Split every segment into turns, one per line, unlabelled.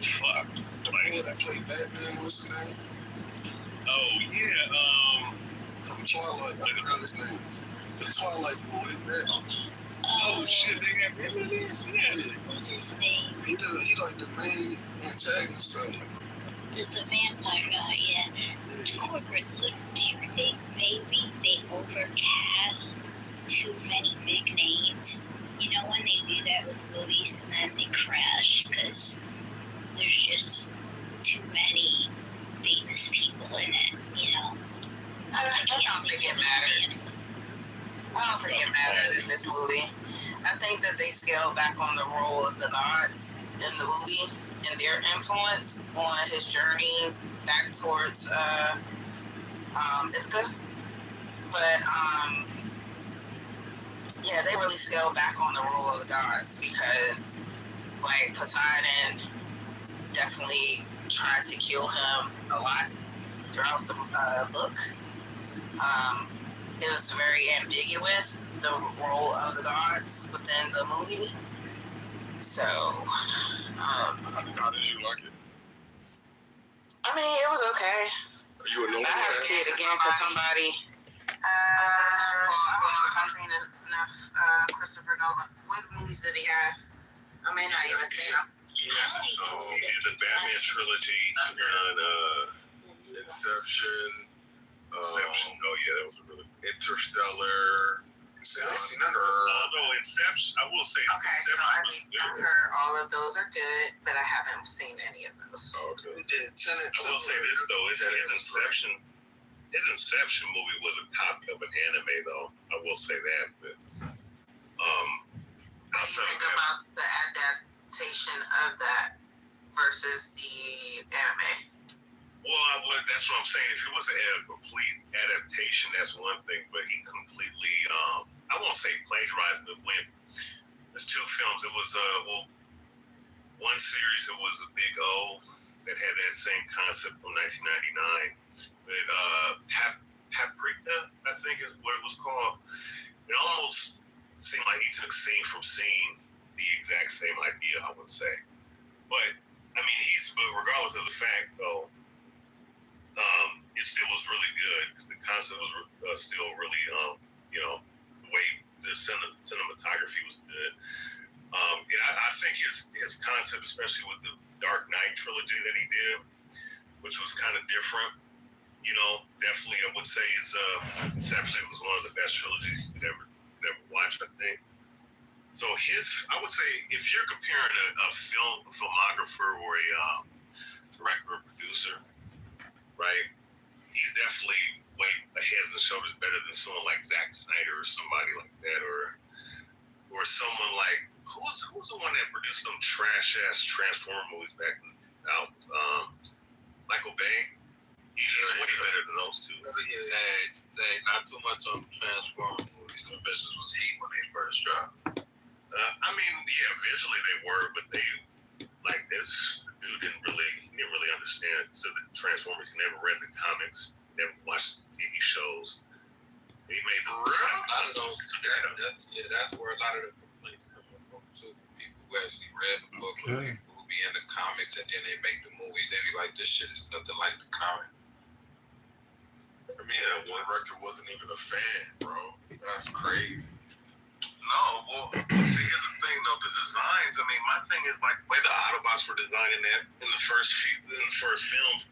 fucked.
The boy that played Batman, what's his name?
Oh yeah,
from Twilight. I forgot his name. The Twilight boy. That.
Oh shit, they got
What's his name?
He like the main antagonist. So.
The vampire guy, yeah. Corporate, so do you think maybe they overcast too many big names? You know, when they do that with movies and then they crash because there's just too many famous people in it, you know?
I don't think it mattered. I don't think it mattered in this movie. I think that they scaled back on the role of the gods in the movie and their influence on his journey back towards Ithaca. But yeah, they really scaled back on the role of the gods because, like, Poseidon definitely tried to kill him a lot throughout the book. It was very ambiguous, the role of the gods within the movie. So,
how did you like it?
I mean, it was okay.
Are you annoyed?
I have to see it again for somebody. Well, I don't know if I've seen enough Christopher Nolan. What movies did he have? I may not even seen them.
Yeah, so the Batman trilogy, Inception.
Oh yeah, that was a really
Interstellar.
Although Inception, I will say
okay,
Inception
so I've heard all of those are good, but I haven't seen any of those.
Oh, okay.
We did Tenet.
I will say this though, his Inception movie was a copy of an anime though. I will say that, but
what do you think about the adaptation of that versus the anime?
Well, that's what I'm saying. If it was a complete adaptation, that's one thing. But he completely, I won't say plagiarized, but when there's two films, it was one series. It was a Big O that had that same concept from 1999. With Paprika, I think is what it was called. It almost seemed like he took scene from scene, the exact same idea, I would say. But I mean, but regardless of the fact, though. It still was really good because the concept was still really, the way the cinematography was good. And I think his concept, especially with the Dark Knight trilogy that he did, which was kind of different, definitely I would say his Inception was one of the best trilogies you could ever watch, I think. So I would say if you're comparing a filmographer or a director or producer, right? He's definitely way heads and shoulders better than someone like Zack Snyder or somebody like that, or someone like who's the one that produced them trash ass Transformer movies back in the 2000s? Michael Bay. He's way better than those two.
They not too much on Transformer movies. The bitches was heat when they first dropped.
I mean, yeah, visually they were, but they like this. Dude didn't really understand so the Transformers. He never read the comics, never watched TV shows. He made the
that's where a lot of the complaints come from too, from people who actually read the book, or people who be in the comics and then they make the movies. They be like, this shit is nothing like the comic.
I mean, that one director wasn't even a fan, bro. That's crazy.
No, well, see, here's the thing, though. The designs. I mean, my thing is like the way the Autobots were designed in the first films.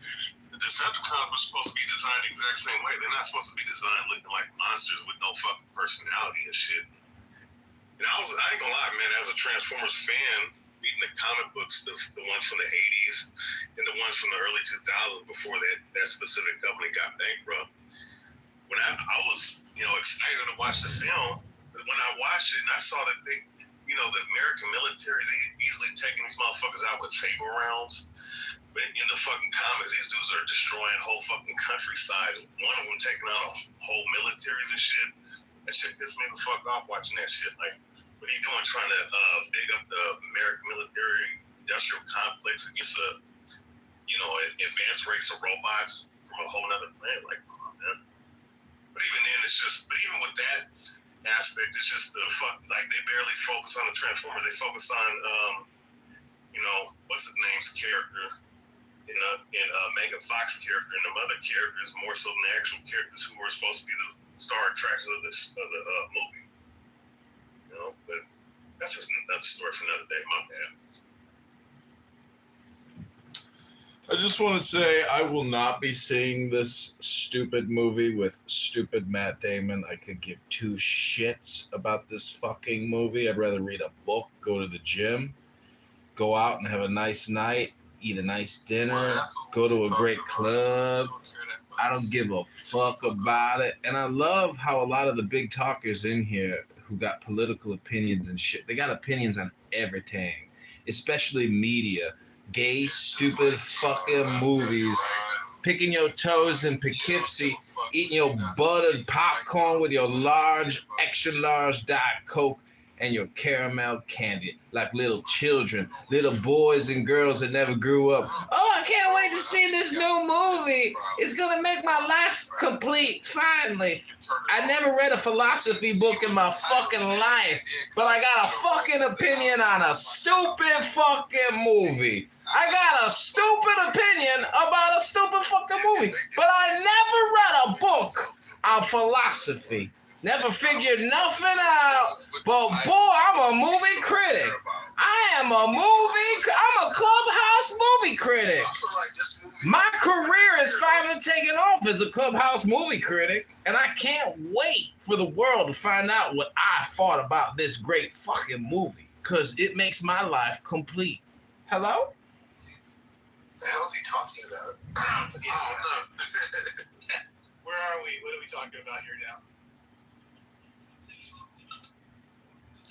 The Decepticons were supposed to be designed the exact same way. They're not supposed to be designed looking like monsters with no fucking personality and shit. And I ain't gonna lie, man. As a Transformers fan, reading the comic books, the ones from the '80s and the ones from the early 2000s before that specific company got bankrupt. When I was, excited to watch the film. When I watched it and I saw that the American military is easily taking these motherfuckers out with saber rounds. But in the fucking comics, these dudes are destroying whole fucking countrysides. One of them taking out whole militaries and shit. That shit pissed me the fuck off watching that shit. Like, what are you doing trying to big up the American military industrial complex against an advanced race of robots from a whole other planet? Like, come on, man. But even then, even with that aspect, it's just they barely focus on the Transformers. They focus on, what's his name's character and Megan Fox's character and the other characters more so than the actual characters who were supposed to be the star attractions of the movie. You know, but that's just another story for another day. My bad.
I just want to say I will not be seeing this stupid movie with stupid Matt Damon. I could give two shits about this fucking movie. I'd rather read a book, go to the gym, go out and have a nice night, eat a nice dinner, go to a great club. I don't give a fuck about it. And I love how a lot of the big talkers in here who got political opinions and shit, they got opinions on everything, especially media. Gay, stupid fucking movies, picking your toes in Poughkeepsie, eating your buttered popcorn with your large, extra large Diet Coke and your caramel candy like little children, little boys and girls that never grew up. Oh, I can't wait to see this new movie. It's gonna make my life complete, finally. I never read a philosophy book in my fucking life, but I got a fucking opinion on a stupid fucking movie. I got a stupid opinion about a stupid fucking movie, but I never read a book on philosophy. Never figured nothing out, but boy, I'm a movie critic. I'm a Clubhouse movie critic. My career is finally taking off as a Clubhouse movie critic, and I can't wait for the world to find out what I thought about this great fucking movie, because it makes my life complete. Hello?
The hell is he talking about?
Where are we? What are we talking about here now?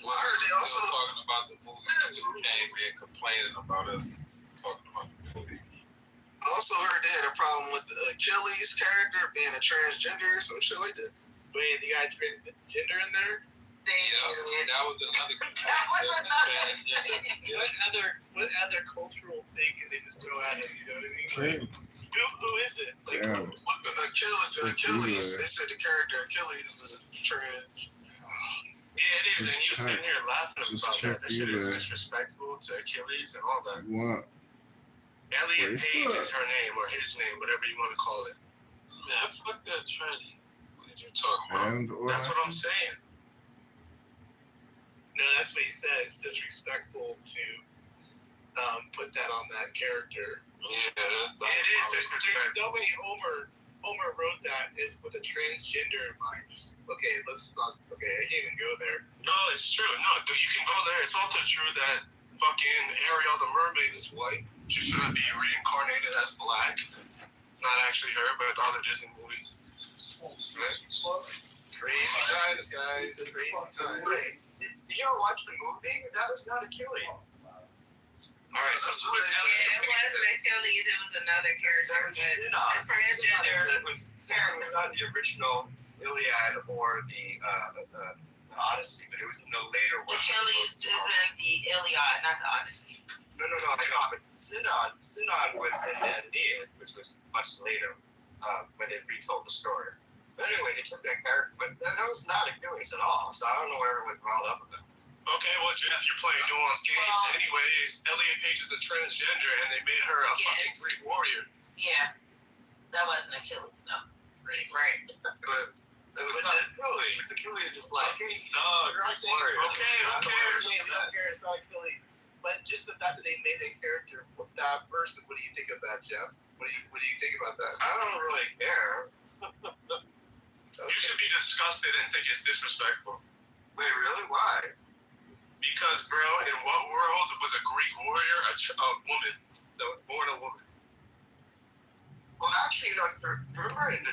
Well, I heard they also talking about the movie. They just came here complaining about us talking about the movie.
I also heard they had a problem with Achilles' character being a transgender or some shit like that.
Wait, you got transgender in there?
Yeah, that was another.
What other cultural thing can they just throw at us? You know what I mean? Who is it? Like,
Achilles. They said the character Achilles is a trans.
Yeah, it is, and you're sitting here laughing about that. That shit is disrespectful to Achilles and all that.
What?
Elliot Page is her name, or his name, whatever you want to call it.
Man, fuck that tranny. What did you talking about?
That's what I'm saying. No, that's what he said. It's disrespectful to put that on that character.
Yeah, that's
it is. There's no way Homer wrote that with a transgender in mind. Okay, let's not. Okay, I can't even go there. No, it's true. No, you can go there. It's also true that fucking Ariel the mermaid is white. She shouldn't be reincarnated as black. Not actually her, but the other Disney movies. Right? Crazy times, guys. Crazy times. Wait, did you ever watch the movie? That was not Achilles. All right, so who is Elliot?
Yeah, it wasn't Achilles, it was another character, but it's transgender.
It was not the original Iliad or the Odyssey, but it was in the later one.
Achilles isn't the Iliad, not the Odyssey.
No, I know, but Sinon was in the Aeneid, which was much later, when they retold the story. But anyway, they took that character, but that was not Achilles at all, so I don't know where everyone's riled up with it. Okay, well, Jeff, you're playing nuanced games. Anyways, Elliot Page is a transgender, and they made her a fucking Greek warrior.
Yeah, that wasn't Achilles, no.
Right.
But it was not Achilles. Achilles just like, hey,
you're right. Okay.
It's not Achilles. But just the fact that they made that character that person, what do you think of that, Jeff? What do you think about that?
I don't really care. You should be disgusted and think it's disrespectful. Wait, really? Why? Because, bro, in what world was a Greek warrior a woman that was born a woman? Well, actually, remember in the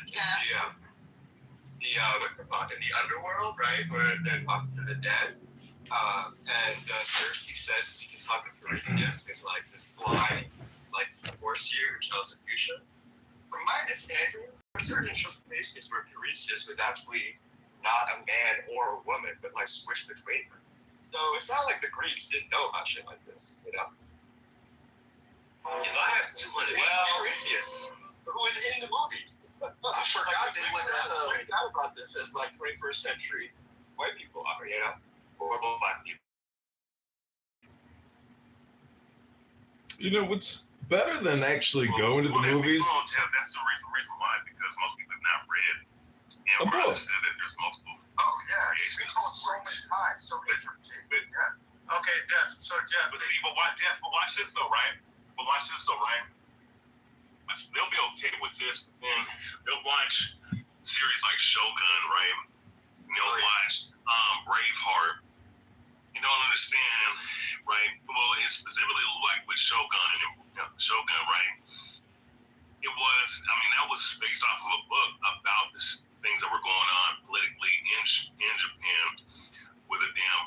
underworld, right, where they're talking to the dead, and Cersei says we can talk to Tiresias because, like, this blind, like, force you tells the future. From my understanding, there are certain places where Tiresias was actually not a man or a woman, but, like, switched between them. So it's not like the Greeks didn't know about shit like this, you know? If I have 200 Tiresias, who was in the movie.
I forgot they went
out about this as like 21st century white people are, you know? Or black people.
You know, what's better than actually going to the movies.
Well, Jeff, that's the reason why, because most people have not read and understood that there's multiple.
Oh yeah, it's been told so many times, so many interpretations. Yeah.
Okay, Jeff. So Jeff, but watch this though, right? But they'll be okay with this, and they'll watch series like Shogun, right? And they'll watch Braveheart. You don't understand, right? Well, it's specifically like with Shogun, right? It was, that was based off of a book about this things that were going on politically in Japan, with the damn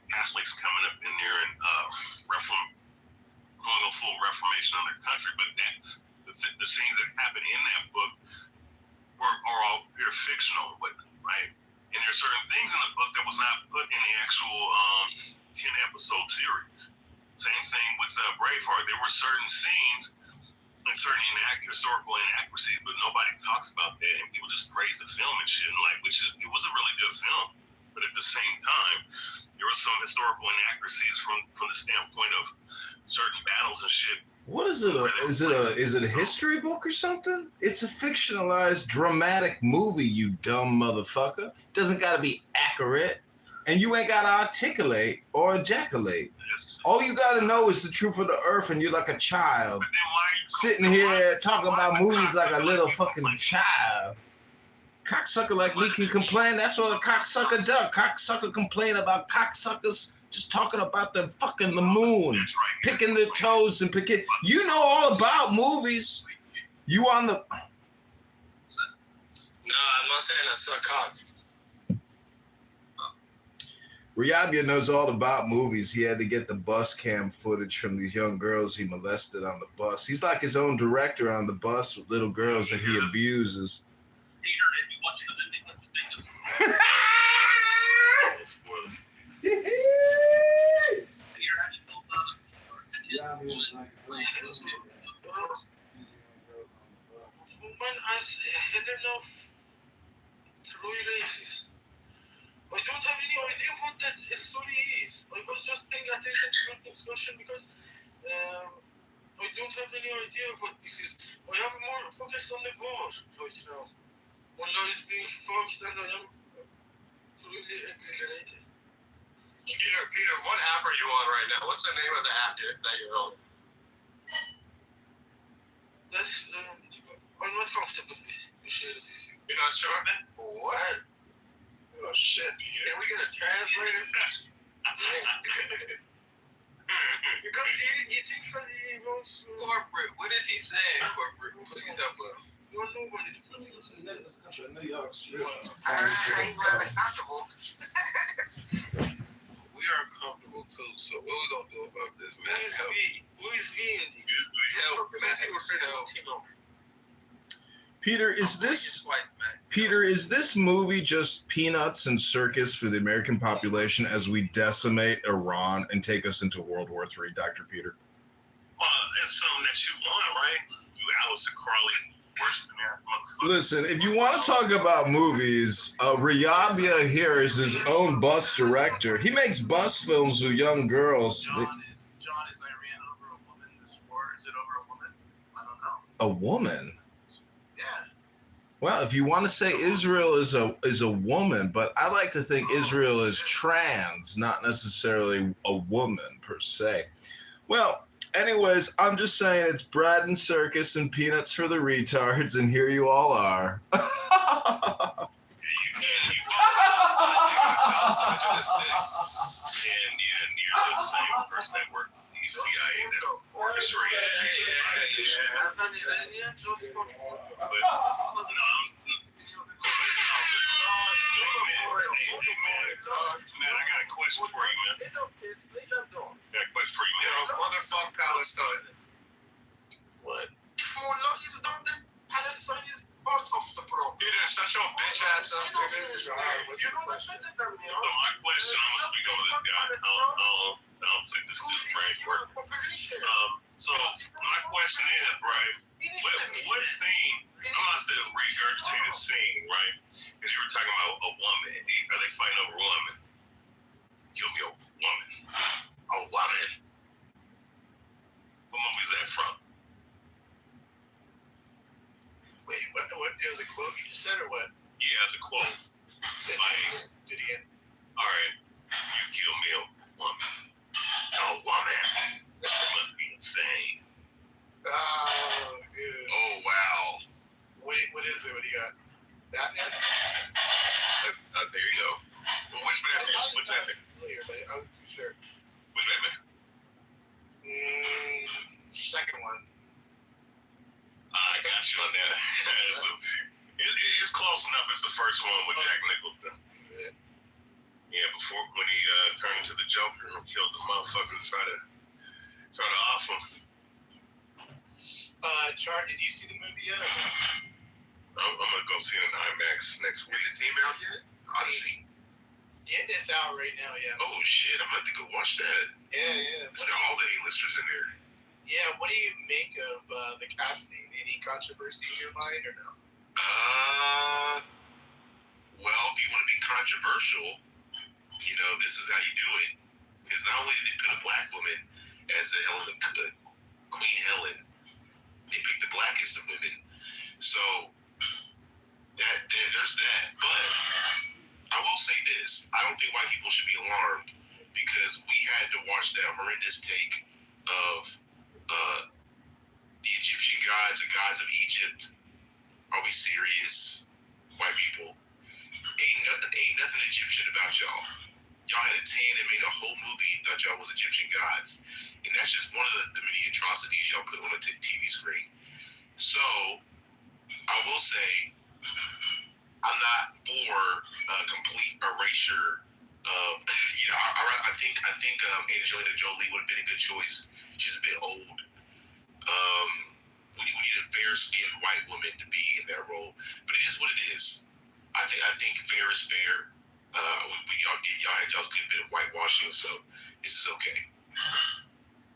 Catholics coming up in there and going a full reformation of their country. But the scenes that happened in that book are all pure fictional, right? And there's certain things in the book that was not put in the actual 10-episode series. Same thing with Braveheart. There were certain scenes and certain historical inaccuracies, but nobody talks about that, and people just praise the film and shit. It was a really good film, but at the same time, there were some historical inaccuracies from the standpoint of certain battles and shit.
What is it? Is it a history book or something? It's a fictionalized dramatic movie, you dumb motherfucker. It doesn't gotta be accurate. And you ain't gotta articulate or ejaculate. All you gotta know is the truth of the earth, and you're like a child. Sitting here talking about movies like a little fucking child. Cocksucker like me can complain. That's what a cocksucker does. Cocksucker complain about cocksuckers just talking about the moon, picking their toes and picking. You know all about movies. You on the?
No, I'm not saying I suck cock.
Riabia knows all about movies. He had to get the bus cam footage from these young girls he molested on the bus. He's like his own director on the bus with little girls that he abuses.
I don't have any idea what that story is. I was just paying attention to the discussion because I don't have any idea what this is. I am more focused on the war right now. Allah is being focused and I am truly exhilarated.
Peter, what app are you on right now? What's the name of the app that you're on?
That's, I'm not comfortable with share it with you.
You're not sure, man?
What? Oh shit, Peter. Can we get a translator?
Because he thinks that he wants to...
Corporate, what is he saying, corporate? Please help us.
You're nobody's producer.
In this country, I know y'all
He's not uncomfortable.
We are uncomfortable too, so what we gonna do about this, man?
Who is we in this?
Help, man. Help.
Peter, is this movie just peanuts and circus for the American population as we decimate Iran and take us into World War III, Dr. Peter?
Well, it's something that you want, right? You Alistair Crowley, worshiping ass motherfucker.
Listen, if you want to talk about movies, Riabia here is his own bus director. He makes bus films with young girls.
John, is Iran over a woman? This war, is it over a woman? I don't know.
A woman?
Yeah.
Well, if you want to say Israel is a woman, but I like to think Israel is trans, not necessarily a woman per se. Well, anyways, I'm just saying it's bread and circus and peanuts for the retards, and here you all are.
And you're the same person that worked at the CIA that orchestrated Man, I got a question for you, man.
Motherfuck Palestine.
What?
If Allah is not, then Palestine is part of the problem.
Peter, shut your bitch ass up, nigga.
You know that better than me,
So my question, I'm gonna speak over this guy. I don't think this dude's brains work. So my question is, right? What scene? I'm not to regurgitate a scene, right? Because you were talking about a woman. Are they fighting over a woman? Kill me a woman. A woman. What movie is that from?
said or what?
Yeah, it's a quote. Like,
Did he?
all right, you kill me a woman. A woman? That must be insane.
Oh, dude.
Oh wow.
What is it? What do you got? Batman?
There you go. Well, which Batman? Which Batman?
Familiar, but I wasn't too sure.
Which Batman?
Second one.
I got you on that. So, it's close enough. It's the first one with Jack Nicholson. Yeah, before when he turned into the Joker and killed the motherfucker to try to off him.
Char, did you see the movie yet?
I'm gonna go see it in IMAX next week.
Is it came out yet? Odyssey.
It's out right now, yeah.
Oh shit, I'm about to go watch that.
Yeah.
It's got all the A-listers in there.
Yeah, what do you make of the casting? Any controversy in your mind or no?
Well, if you want to be controversial, this is how you do it. Because not only did they put a black woman as the Queen Helen, they picked the blackest of women. So there's that. But I will say this: I don't think white people should be alarmed because we had to watch that horrendous take of the Egyptian gods, the gods of Egypt. Are we serious, white people? Ain't nothing Egyptian about y'all. Y'all had a tan and made a whole movie and thought y'all was Egyptian gods. And that's just one of the many atrocities y'all put on a TV screen. So, I will say, I'm not for complete erasure of, I think Angelina Jolie would have been a good choice. She's a bit old. We need a fair-skinned white woman to be in that role. But it is what it is. I think fair is fair. Y'all had y'all's good bit of whitewashing, so this is okay.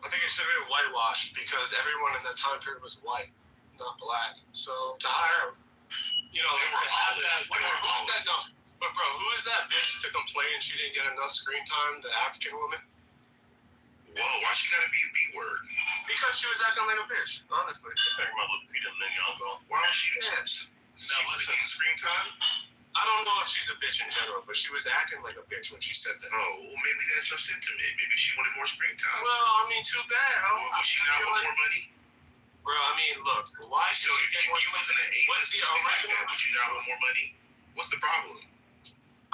I think it should have been whitewashed because everyone in that time period was white, not black. So to hire, to have that. Who's that? No, but bro, who is that bitch to complain she didn't get enough screen time? The African woman.
Whoa, why she gotta be a B word?
Because she was acting like a bitch, honestly.
Talking about Lupita Nyong'o.
Why was she dance?
Now listen,
screen time?
I don't know if she's a bitch in general, but she was acting like a bitch when she said that.
Oh, well, maybe that's her sentiment. Maybe she wanted more screen time.
Well, I mean, too bad.
Was she not want more money?
Bro, I mean, look, why
So if you wasn't an
what's the
A-list
original?
would you not want more money? What's the problem?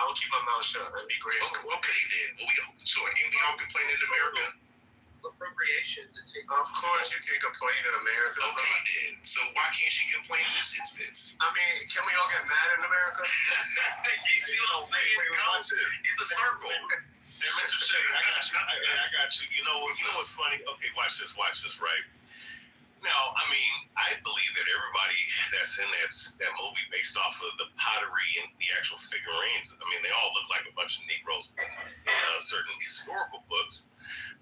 I would keep my mouth shut and be grateful.
Okay then. So ain't we all complaining in America?
Appropriation to take.
Of course, you can complain in America.
Okay then. So why can't she complain in this instance?
I mean, can we all get mad in America?
You see what I'm saying? It's a circle.
Hey, Mr. Shea, I got you. You know what's funny? Okay, watch this, right? Now, I mean, I believe that everybody that's in that movie based off of the pottery and the actual figurines, I mean, they all look like a bunch of Negroes in certain historical books.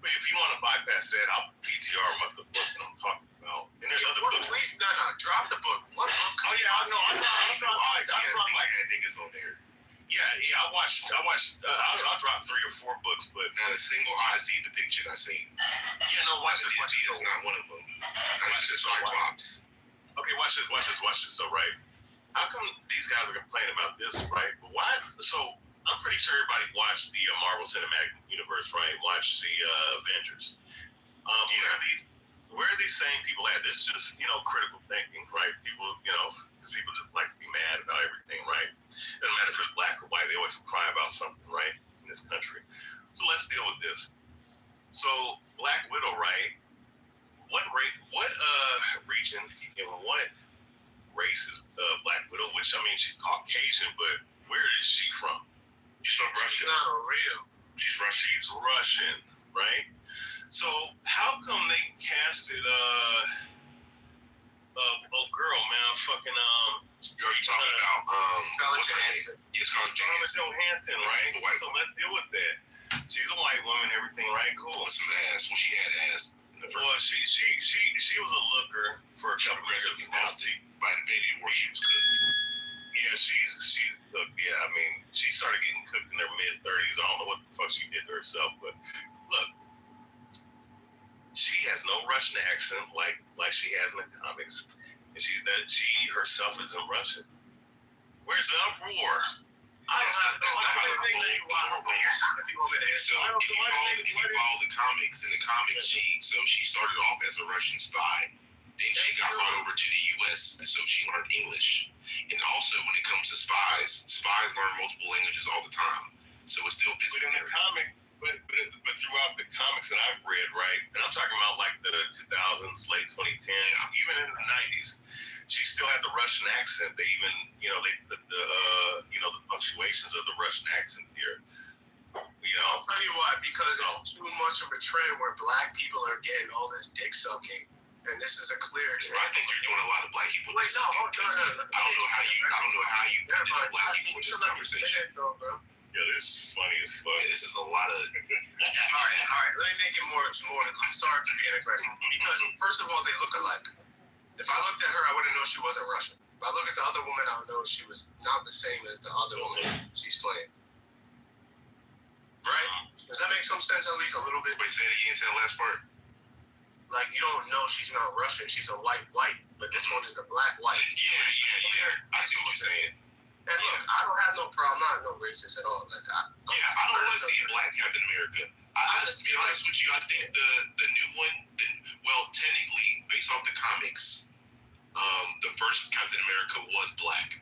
But if you want to bypass that, I'll PTR the book that I'm talking about. And there's other books.
Please, no, drop the book. What book?
Oh, yeah, I know.
I had niggas on there.
Yeah, I'll drop 3 or 4 books, but
Not a single Odyssey depiction I seen.
yeah, no, watch this.
Is not one of them. Watch this. Cyclops.
Okay, watch this. So, right, how come these guys are complaining about this, right? But why? So, I'm pretty sure everybody watched the Marvel Cinematic Universe, right? Watched the Avengers. Where are these same people at? This is just, critical thinking, right? People, because people just like to be mad about everything, right? Doesn't matter if it's black or white, they always cry about something, right, in this country. So let's deal with this. So Black Widow, right? What region and what race is Black Widow? Which, I mean, she's Caucasian, but where is she from?
She's from Russia.
She's not real.
She's Russian.
She's Russian, right? So how come they casted girl, man, fucking
You're talking about what's her name? Yes,
Scarlett Johansson, right? So let's deal with that. She's a white woman, everything, right? Cool.
With some ass. Well, she had ass in the first.
Well, she was a looker for a couple years.
By invading where she was cooked.
Yeah, she's cooked. Yeah, I mean, she started getting cooked in her mid-30s. I don't know what the fuck she did to herself, but look, she has no Russian accent like she has in the comics, and she herself isn't Russian. Where's the uproar?
I don't have no
So if you follow the comics in the comics, she started off as a Russian spy. Then she got brought over to the U.S. so she learned English. And also, when it comes to spies learn multiple languages all the time. So it still fits
in the comic. But throughout the comics that I've read, right, and I'm talking about like the 2000s, late 2010s, even in the 90s, she still had the Russian accent. They even, they put the, the punctuations of the Russian accent here.
I'll tell you why, because it's too much of a trend where black people are getting all this dick sucking, and this is a clear example.
I think you're doing a lot of black people.
Wait, no.
I don't know how you put black people in this conversation.
Yeah, this is funny as fuck.
Yeah, this is a lot of.
All right. Let me make it more. I'm sorry for being aggressive. Because first of all, they look alike. If I looked at her, I wouldn't know she wasn't Russian. If I look at the other woman, I would know she was not the same as the other woman she's playing. Right? Does that make some sense? At least a little bit.
Wait, say it again. Say the last part.
Like, you don't know she's not Russian. She's a white, but this one is the black.
Yeah. I see what you're saying.
And look, I don't have no problem. I'm not no racist at all. Like, I
don't want to see a black Captain America. I just be honest with you. I think the new one, technically based off the comics, the first Captain America was black.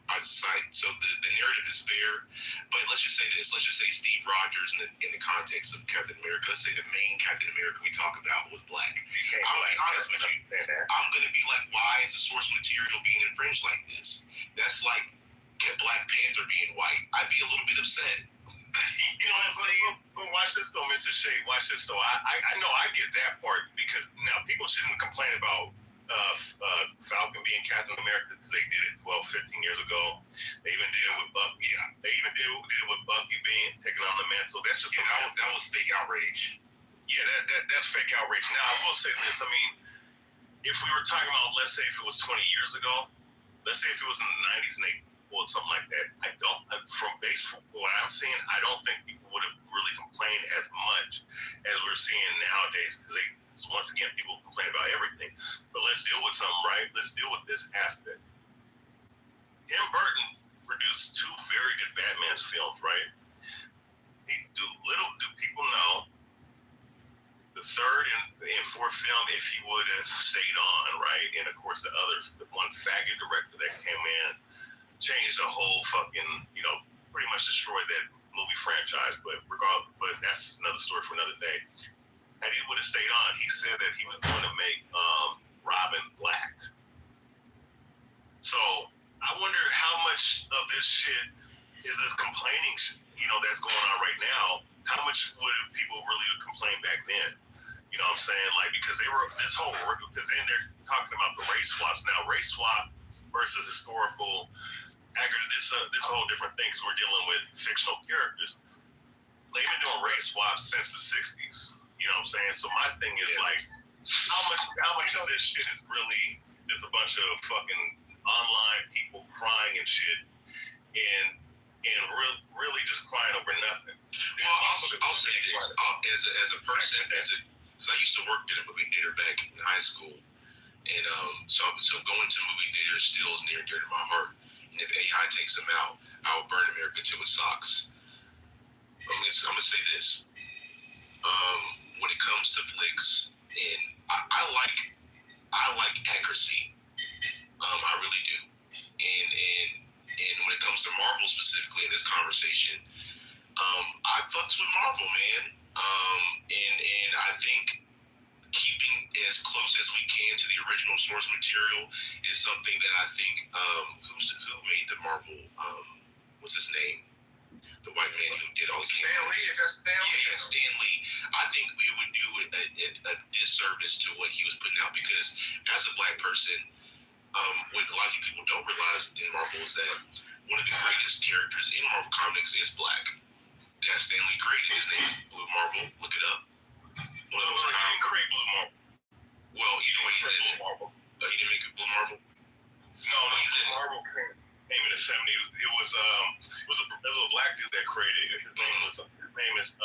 So the narrative is fair. But let's just say this. Let's just say Steve Rogers in the context of Captain America. Let's say the main Captain America we talk about was black. I'll be honest with you. I'm gonna be like, why is the source material being infringed like this? That's like Black Panther being white. I'd be a little bit upset.
You know what I'm saying? But watch this though, Mr. Shea. Watch this though. I know I get that part because now people shouldn't complain about Falcon being Captain America because they did it 12, 15 years ago. They even did it with Bucky. Yeah. They even did it with Bucky being taking on the mantle. That's just
that was fake outrage.
Yeah, that's fake outrage. Now I will say this. I mean, if we were talking about, let's say if it was 20 years ago, let's say if it was in the 90s and they pulled something like that, from what I'm seeing, I don't think people would have really complained as much as we're seeing nowadays because once again, people complain about everything. But let's deal with something, right? Let's deal with this aspect. Tim Burton produced two very good Batman films, right? Little do people know, the third and fourth film, if he would have stayed on, right? And of course, the one faggot director that came in, changed the whole fucking, pretty much destroyed that movie franchise. But regardless, that's another story for another day. And he would have stayed on. He said that he was going to make Robin black. So I wonder how much of this shit is this complaining, that's going on right now. How much would people really complain back then? You know what I'm saying? Like, because because then they're talking about the race swaps. Now, race swap versus historical actors, this whole different thing, because we're dealing with fictional characters. They've been doing race swaps since the 60s. You know what I'm saying? So my thing is like, how much of this shit is really just a bunch of fucking online people crying and shit, and really just crying over nothing.
Well, I'll say this: as a person, because I used to work in a movie theater back in high school, and so going to movie theaters still is near and dear to my heart. And if AI takes them out, I will burn America to its socks. I'm gonna say this: when it comes to flicks, and I like accuracy. I really do. And when it comes to Marvel specifically in this conversation, I fucks with Marvel, man. And I think keeping as close as we can to the original source material is something that I think who made the Marvel what's his name? The white man who did all the
Stan Lee, is that Stan Lee?
Yeah, Stan Lee. I think we would do a disservice to what he was putting out because as a black person, what a lot of people don't realize in Marvel is that one of the greatest characters in Marvel Comics is black. That Stan Lee created. His name is Blue Marvel. Look it up. One of those
He didn't create Blue Marvel.
Well, either way, he did.
Marvel.
He didn't make it Blue Marvel.
No, Blue Marvel came in the 70s. It was a black dude that created it. His name is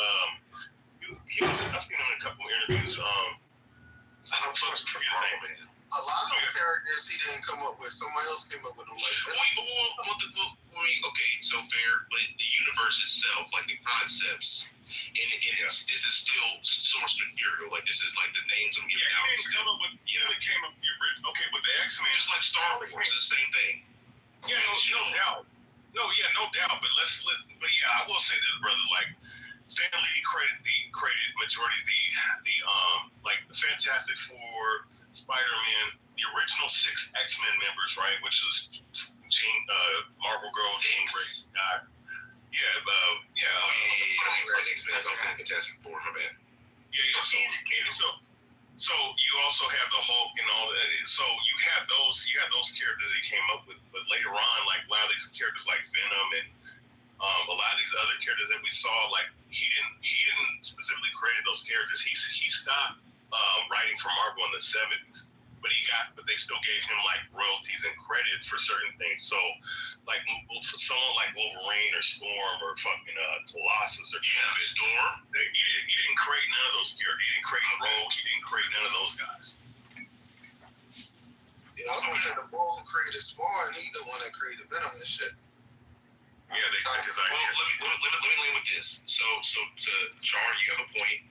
I've seen him in a couple of interviews. I forget his name. man.
A lot of characters he didn't come up with. Somebody else came up with them. Like
okay, so fair, but the universe itself, like the concepts, and this is still source material. Like this is like the names I'm giving out.
He didn't come up with. It came up with the original. Okay, with the X-Men,
just like Star Wars, it's the same thing.
Yeah, no doubt. No doubt. But but yeah, I will say this, brother. Like Stan Lee created majority of the like the Fantastic Four, Spider-Man, the original 6 X-Men members, right? Which was Marvel Girl, Jean Grey.
Fantastic Four, my bad.
So you also have the Hulk and all that. So you have those characters that he came up with, but later on, like a lot of these characters like Venom and a lot of these other characters that we saw, like he didn't specifically create those characters. He stopped writing for Marvel in the 70s. But they still gave him like royalties and credit for certain things. So, like for someone like Wolverine or Storm or fucking Colossus or
Storm,
he didn't create none of those characters. He didn't create Rogue. He didn't create none of those guys.
I was gonna say the Rogue created Spawn. He the one that created Venom and shit.
Yeah, they took his idea.
Let me land with this. So to Char, you have a point,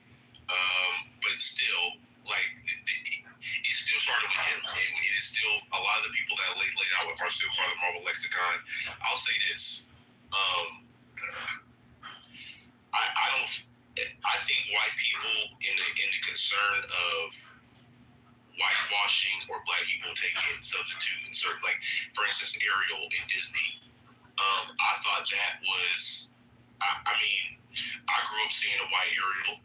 but still, like. It still started with him, and it is still a lot of the people that laid out are still part of the Marvel lexicon. I'll say this: I think white people in the concern of whitewashing or black people taking substitute and certain, like for instance, Ariel in Disney. I thought that was, I mean, I grew up seeing a white Ariel,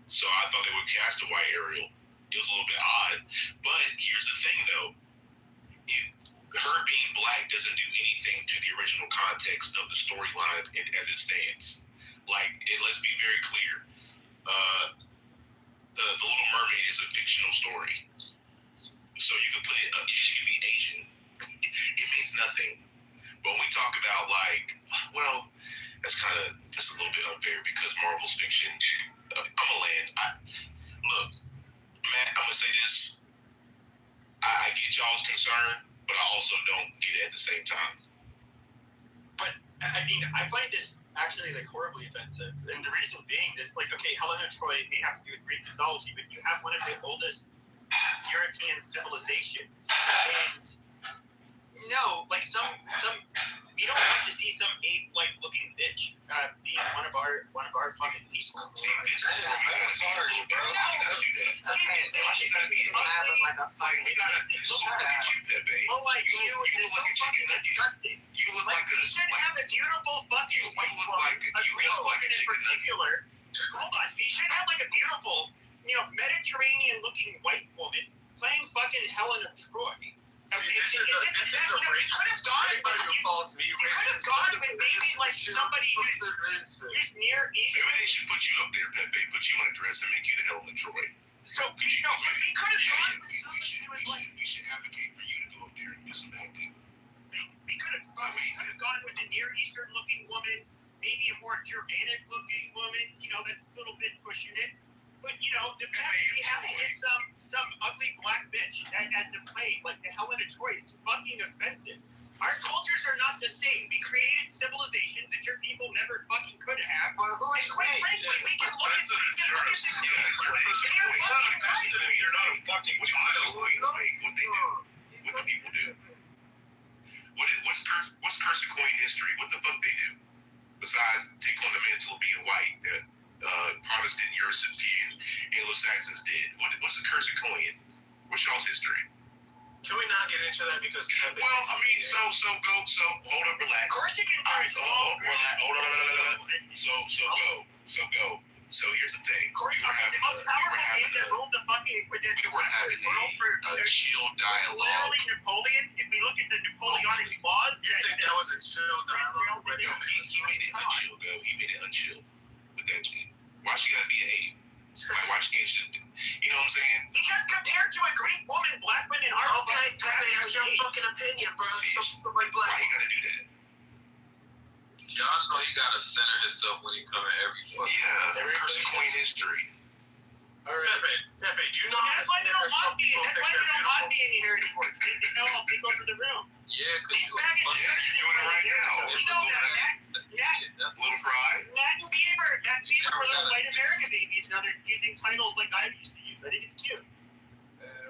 so I thought they would cast a white Ariel. It was a little bit odd, but here's the thing though, her being black doesn't do anything to the original context of the storyline as it stands. Like, let's be very clear, the Little Mermaid is a fictional story, so you can put it, she could be Asian, it means nothing. But when we talk about like, well, that's a little bit unfair because Marvel's fiction, look, Matt, I'm gonna say this. I get y'all's concern, but I also don't get it at the same time.
But I mean, I find this actually like horribly offensive, and the reason being this, like, okay, Helena Troy may have to do with Greek mythology, but you have one of the oldest European civilizations, and no, like some we don't have to see some ape-like looking bitch being one of our fucking people.
See, this is hard, bro.
No,
She gotta be like a fight.
We gotta look at you, Pepe.
oh my god,
You look like a chicken nugget.
disgusting.
You look like a
We should have a beautiful fucking white woman, a Greek woman in particular. Hold on, we should have like a beautiful, Mediterranean-looking white woman playing fucking Helena Troy.
This is a racist.
You could have gone with maybe like somebody who's near East.
Maybe they should put you up there, Pepe. Put you in a dress and make you the Helena Troy.
So we could have gone.
We should advocate for you to go up there and do some acting.
We could have gone with a Near Eastern looking woman, maybe a more Germanic looking woman. That's a little bit pushing it. But the fact that we have to get some ugly black bitch at the plate, like the Helena Troy, is fucking offensive. Our cultures are not the same. We created civilizations that your people never fucking could have.
Well, who is
Quite frankly, we can look at
What do people do? What's Cursicoin history? What the fuck they do? Besides take on the mantle of being white, Protestant European Anglo-Saxons did. What's the Cursicoin? What's y'all's history?
Can we not get into that because?
Well, I mean, so hold up, relax.
Corsicans are
So go. So here's the thing.
the most powerful name that ruled the fucking
we were having a chill dialogue.
Literally Napoleon. If we look at the Napoleonic laws,
You think that was a chill dialogue?
He made it unchill, though. He made it unchill with that shit. Why she gotta be an ape? Like, why she can't just, you know what I'm saying?
because compared to a Greek woman, black women are
Okay, Pepe, that's your fucking opinion, bro.
See,
Something like
why
black.
you gotta do that?
Y'all know you gotta center yourself when you come at every fucking.
Yeah, Cursicoin history.
All right.
Pepe, do you know how
That's why they don't want me.
people
That's
think
why they
they're
don't want
beautiful?
me in here anymore. They know I'll take over the room.
Yeah, because
These
you
faggots are
you're doing it right now.
We know that.
That's
Little Fry.
Matt and Beaver were little white American babies. Now they're using titles like I used to use. I think it's cute.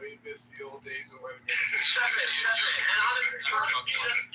We miss the old days of when
Pepe, and honestly,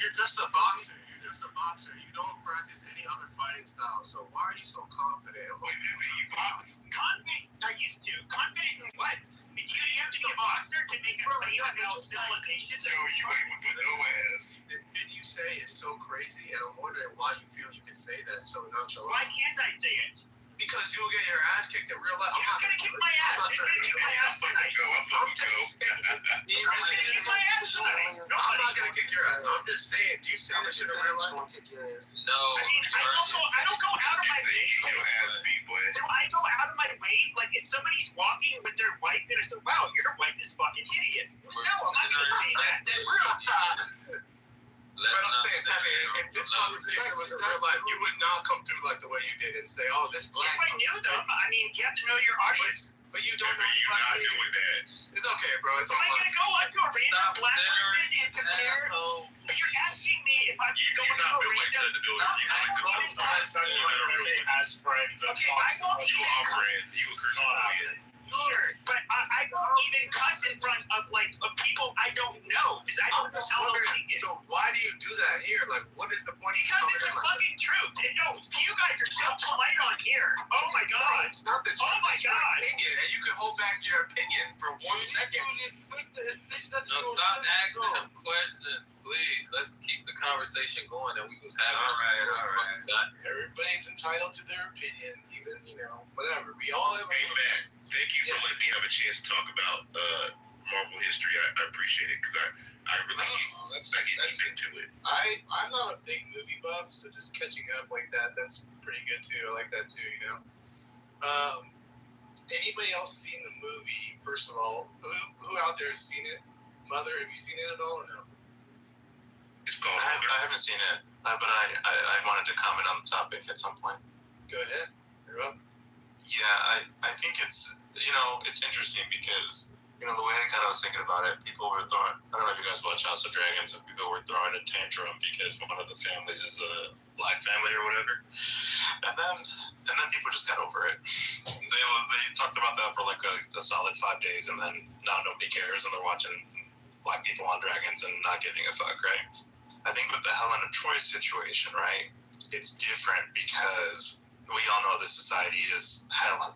you're just a boxer. You're just a boxer. You don't practice any other fighting style. So why are you so confident?
Wait, you box?
Confident. I used to. Confident in what? Did you have to be a boxer to make a claim about civilization?
So you ain't with the no ass.
The shit you say is so crazy, and I'm wondering why you feel you can say that so nonchalant.
Why can't I say it?
Because you'll get your ass kicked in real life.
Who's gonna kick my ass? Who's gonna kick my ass tonight?
I'm fucking go.
Who's gonna kick my ass tonight?
No, I'm not gonna kick your ass. I'm just saying. Do you say this shit in real life?
no.
I mean, I don't go out of my
Say
way.
you your ass beat, boy.
Do I go out of my way? Like, if somebody's walking with their wife and I say, wow, your wife is fucking hideous. No, I'm not gonna say that. That's real.
But I'm saying, Pepe, if this conversation was in real life, you would not come through like the way you did and say, oh, this black.
If I knew them, I mean, you have to know your audience.
But you don't know.
You're not doing that.
It's okay, bro. It's
Am
all
I gonna go up to a random black person and compare?
No.
But you're asking me if I'm
You're
going to
not
a
built like
random.
that to do it. You're like the
What is that?
as friends.
Okay, I won't
You
even
are friend. You a Christian.
Sure, but I won't even cuss in front of people I don't know because I don't know how they're thinking.
So why do you do that here? Like, what is the point?
Because it's the fucking truth. And no, you guys are so polite on here. Oh my god.
It's not the truth.
Oh my
it's your
God.
opinion, and you can hold back your opinion for 1 second.
No, stop asking them questions, please. Let's keep the conversation going that we was having.
All right.
Everybody's entitled to their opinion, even whatever. We all have.
Hey, Matt, thank you for letting me have a chance to talk about Marvel history. I appreciate it because I really I get deep into it.
I'm not a big movie buff, so just catching up like that's pretty good too. I like that too. Anybody else seen the movie? First of all, who out there has seen it? Mother, have you seen it at all or no?
It's called.
I haven't seen it, but I wanted to comment on the topic at some point.
Go ahead. You're up.
Yeah, I think it's interesting because the way I kind of was thinking about it, people were throwing. I don't know if you guys watch House of Dragons, and people were throwing a tantrum because one of the families is a black family or whatever, and then people just got over it. They talked about that for like a solid 5 days, and then now nobody cares, and they're watching black people on dragons and not giving a fuck, right? I think with the Helen of Troy situation, right, it's different because we all know the society is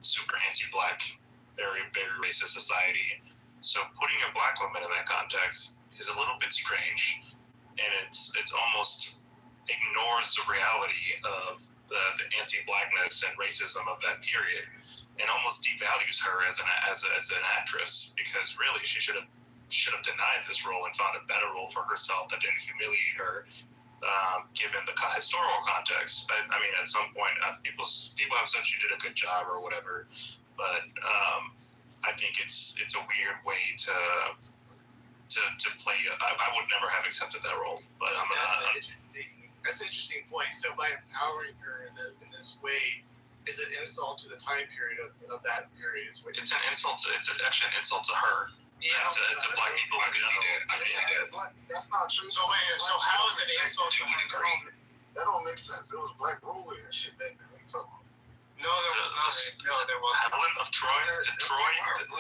super anti-black, very, very racist society. So putting a black woman in that context is a little bit strange, and it's almost ignores the reality of the anti-blackness and racism of that period, and almost devalues her as an actress, because really she should have denied this role and found a better role for herself that didn't humiliate her, given the historical context. I mean, at some point, people have said she did a good job or whatever, but I think it's a weird way to play. I would never have accepted that role, but
That's an interesting point. So by empowering her in this way, is it an insult to the time period of that period? It's
an insult. It's actually an insult to her.
Yeah,
to black people in general.
That's not true.
So wait, so how is it an insult to her?
That don't make sense. It was black rulers and shit back then. What are you talking about?
No, there was not. No, there was.
Helen of Troy.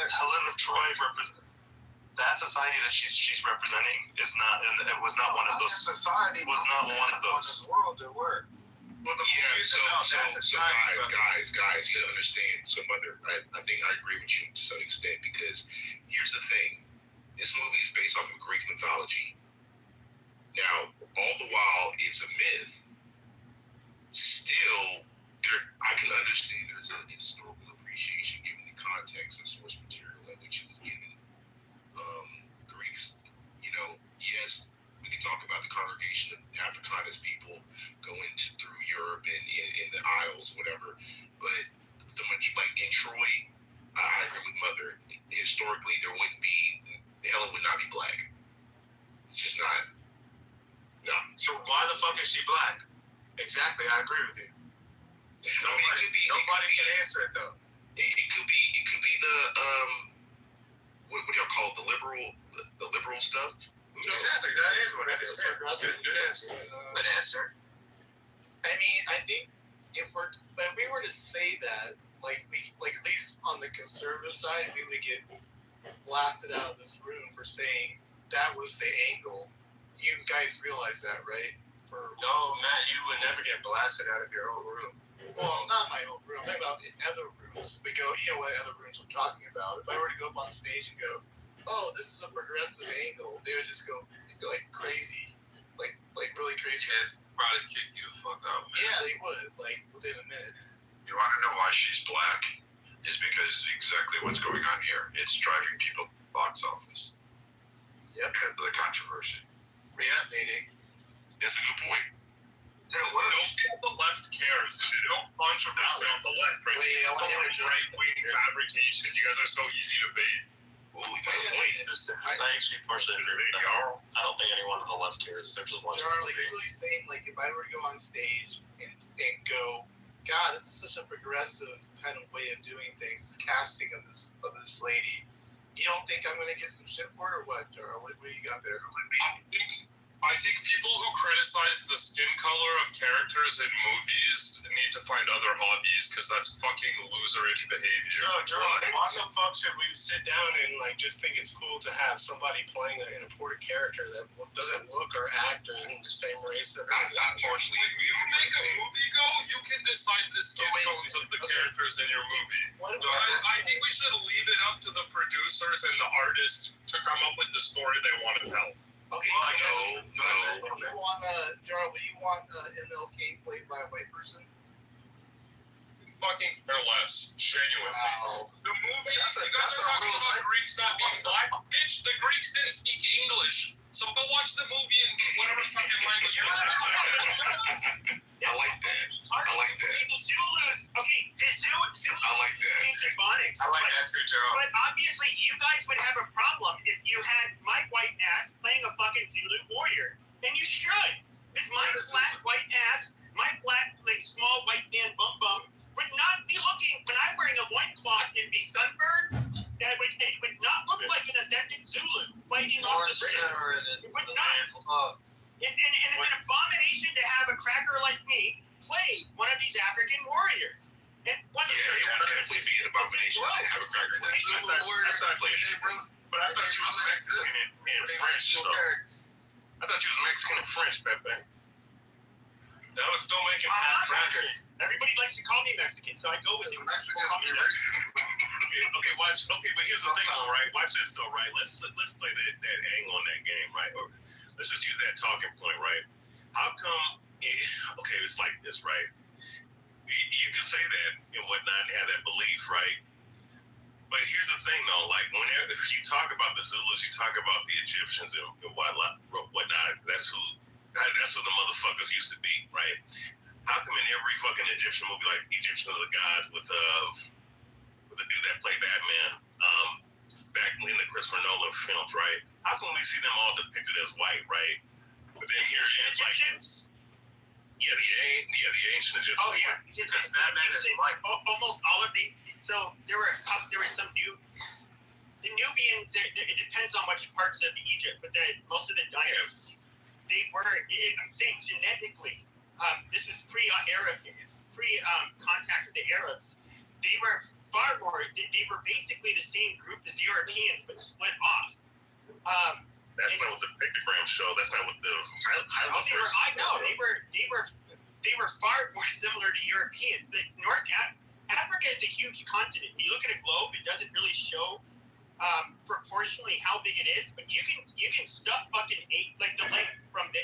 Helen of Troy. That society that she's representing is not. It was not one of those.
Society
was not one of those.
World there were.
Well, the
Yeah,
movie is
so
about that society.
guys, you gotta understand. So, Mother, I think I agree with you to some extent, because here's the thing: this movie is based off of Greek mythology. Now, all the while it's a myth, still, I can understand there's a historical appreciation given the context and source material at which it was given. Greeks, yes, we can talk about the congregation of Africanus people going through Europe and in the Isles, whatever. But like in Troy, I agree with Mother. Historically, Helen would not be black. It's just not. No.
So why the fuck is she black? Exactly, I agree with you. Nobody can answer it though.
It could be the what do y'all call it? The liberal stuff?
Exactly, that is what it is. Good answer. Good answer.
I mean, I think if we were to say that, like at least on the conservative side, we would get blasted out of this room for saying that was the angle. You guys realize that, right?
No, Matt, you would never get blasted out of your own room.
Well, not my own room. I'm talking about in other rooms. We go, you know what other rooms I'm talking about. If I were to go up on stage and go, oh, this is a progressive angle, they would just go like crazy, like really crazy.
They'd probably kick you the fuck out, man.
Yeah, they would, like within a minute.
You want to know why she's black? Is because exactly what's going on here. It's driving people to the box office.
Yep.
Because of the controversy.
Reactivating.
That's a good point.
The left cares. No controversy on the left. Right-wing fabrication. You guys are so easy to bait.
I actually partially agree with that. I don't think anyone on the left cares. They're just watching.
Charlie, really saying, like, if I were to go on stage and go, God, this is such a progressive kind of way of doing things, this casting of this lady, you don't think I'm going to get some shit for it, or what, Charlie? What do you got there?
I think people who criticize the skin color of characters in movies need to find other hobbies because that's fucking loserish behavior.
Why the fuck should we sit down and like just think it's cool to have somebody playing an important character that doesn't look or act or isn't the same race?
Not partially agree.
When you make a movie, you can decide the skin tones of the characters in your movie. I think we should leave it up to the producers and the artists to come up with the story they want to tell.
Okay,
No.
Would you want MLK played by a white person?
Fucking care less. Genuinely.
Wow.
The movie, you guys are talking about Greeks not being black. Bitch, the Greeks didn't speak English. So go watch the movie in whatever fucking language it is.
I like that.
The Zulus, the Zulus
I like that.
speak Ebonics.
I like that too, Joe.
But obviously, you guys would have a problem if you had my white ass playing a fucking Zulu warrior. And you should. Because my flat white ass, my flat, like, small white man bum would not be looking, when I'm wearing a loincloth and be sunburned, it would not look like an authentic Zulu fighting off the British. It would not. It's an abomination to have a cracker like me play one of these African warriors. And what
Yeah, it would definitely be an abomination to have a cracker like that.
But I thought you was Mexican and French, though. I thought you was Mexican and French, Pepe. That was still making half crackers.
Everybody likes to call me Mexican, so I go with you.
Okay, watch. Okay, but here's the thing, though, right? Watch this, though, right? Let's play that angle on that game, right? Or let's just use that talking point, right? How come? Okay, it's like this, right? You can say that and whatnot and have that belief, right? But here's the thing, though. Like, whenever you talk about the Zulus, you talk about the Egyptians and whatnot. That's who the motherfuckers used to be, right? How come in every fucking Egyptian movie, like Egyptian of the Gods, with the dude that played Batman, back in the Christopher Nolan films, right? How come we see them all depicted as white, right? But then here it's like the ancient Egyptians.
Oh yeah, because Batman is white. Almost all of so there were some the Nubians. It depends on which parts of Egypt, but most of the dynasties, they were saying genetically. This is pre-Arab, contact with the Arabs. They were far more. They were basically the same group as the Europeans, but split off.
That's not what the pictogram show. That's not what the
they were far more similar to Europeans. Africa is a huge continent. When you look at a globe, it doesn't really show proportionally how big it is, but you can stuff fucking the length from the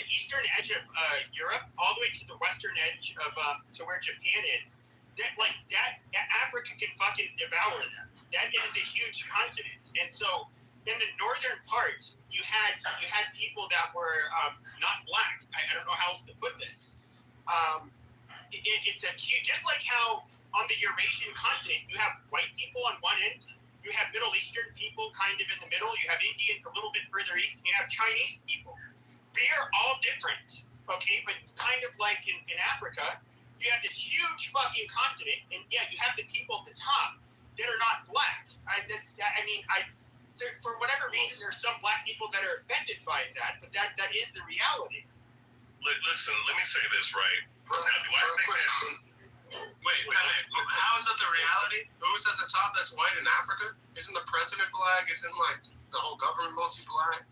eastern edge of Europe all the way to the western edge of to where Japan is. Africa can fucking devour them. That it is a huge continent, and so in the northern part, you had people that were not black. I don't know how else to put this. It's a huge, just like how on the Eurasian continent you have white people on one end, you have Middle Eastern people kind of in the middle, you have Indians a little bit further east, and you have Chinese people. They are all different, okay? But kind of like in Africa, you have this huge fucking continent, and yeah, you have the people at the top. that are not black. For whatever reason, there's some black people that are offended by that, but that is the reality.
Listen, let me say this, right? Now, do I think that...
Wait, how is that the reality? Who's at the top that's white in Africa? Isn't the president black? Isn't, like, the whole government mostly black?